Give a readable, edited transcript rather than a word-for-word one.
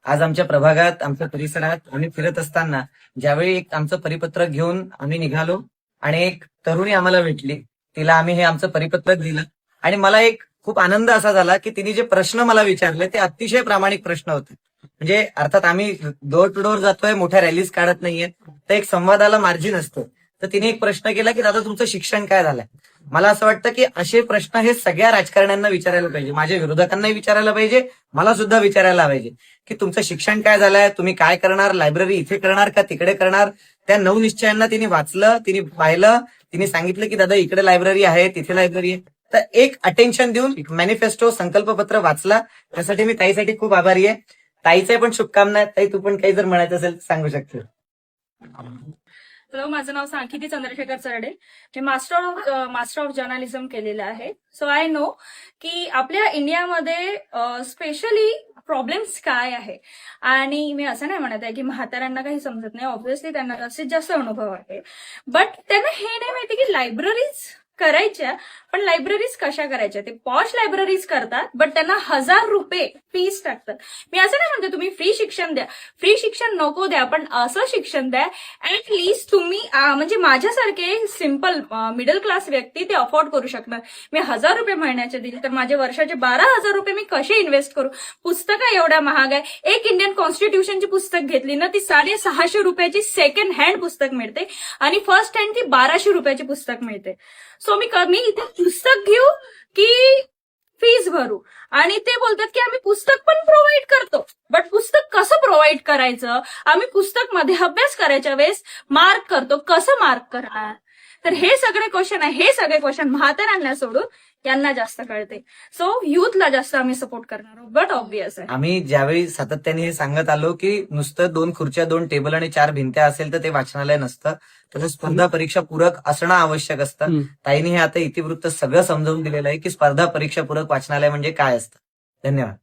आज आमच्या प्रभागात, आमच्या परिसरात आम्ही फिरत असताना ज्यावेळी एक आमचं परिपत्रक घेऊन आम्ही निघालो आणि एक तरुणी आम्हाला भेटली, तिला आम्ही हे आमचं परिपत्रक दिलं आणि मला एक खूप आनंद असा झाला की तिने जे प्रश्न मला विचारले ते अतिशय प्रामाणिक प्रश्न होते. म्हणजे अर्थात आम्ही डोर टू डोर जातोय, मोठ्या रॅलीज काढत नाहीये, तर एक संवादाला मार्जिन असतं. तर तिने एक प्रश्न केला की दादा तुमचं शिक्षण काय झालंय. मला असं वाटतं की असे प्रश्न हे सगळ्या राजकारण्यांना विचारायला पाहिजे, माझ्या विरोधकांनाही विचारायला पाहिजे, मला सुद्धा विचारायला पाहिजे की तुमचं शिक्षण काय झालंय, तुम्ही काय करणार, लायब्ररी इथे करणार का तिकडे करणार. त्या 9 निश्चयांना तिने वाचलं, तिने पाहिलं, तिने सांगितलं की दादा इकडे लायब्ररी आहे, तिथे लायब्ररी आहे. तर एक अटेन्शन देऊन मॅनिफेस्टो, संकल्पपत्र वाचला, त्यासाठी मी ताईसाठी खूप आभारी आहे. ताईचे पण शुभकामना आहेत. ताई तू पण काही जर म्हणायचं असेल तर सांगू शकते. हॅलो, माझं नाव सांकिती चंद्रशेखर चरडे. मी मास्टर ऑफ जर्नलिझम केलेलं आहे. सो आय नो की आपल्या इंडियामध्ये स्पेशली प्रॉब्लेम्स काय आहे. आणि मी असं नाही म्हणत आहे की म्हाताऱ्यांना काही समजत नाही, ऑब्व्हियसली त्यांना जास्तीत जास्त अनुभव आहे, बट त्यांना हे नाही माहिती की लायब्ररीज करायच्या, पण लायब्ररीज कशा करायच्या. ते पॉश लायब्ररीज करतात, बट त्यांना ₹1000 फीस टाकतात. मी असं नाही म्हणते तुम्ही फ्री शिक्षण द्या, फ्री शिक्षण नको द्या, पण असं शिक्षण द्या ऍटलिस्ट तुम्ही म्हणजे माझ्यासारखे सिम्पल मिडल क्लास व्यक्ती ते अफोर्ड करू शकणार. मी ₹1000 महिन्याचे दिले तर माझे वर्षाचे ₹12,000 मी कसे इन्व्हेस्ट करू. पुस्तकं एवढ्या महाग आहे. एक इंडियन कॉन्स्टिट्यूशनची पुस्तक घेतली ना ती ₹650 सेकंड हँड पुस्तक मिळते आणि फर्स्ट हँड ती ₹1200 पुस्तक मिळते. सो मी इथे पुस्तक घेऊ की फीस भरू. आणि ते बोलतात की आम्ही पुस्तक पण प्रोव्हाइड करतो, बट पुस्तक कसं प्रोव्हाइड करायचं. आम्ही पुस्तक मध्ये अभ्यास करायच्या वेळेस मार्क करतो, कसं मार्क करणार. तर हे सगळे क्वेश्चन आहे, हे सगळे क्वेश्चन म्हाताऱ्यांना सोडून यांना जास्त कळते. सो युथला जास्त आम्ही सपोर्ट करणार आहोत, बट ऑब्व्हियस आहे. आम्ही ज्यावेळी सातत्याने हे सांगत आलो की नुसतं 2 खुर्च्या, 2 टेबल आणि 4 भिंत्या असेल तर ते वाचनालय नसतं, तर स्पर्धा परीक्षा पूरक असणं आवश्यक असतं. ताईने हे आता इतिवृत्त सगळं समजावून दिलेलं आहे की स्पर्धा परीक्षा पूरक वाचनालय म्हणजे काय असतं. धन्यवाद.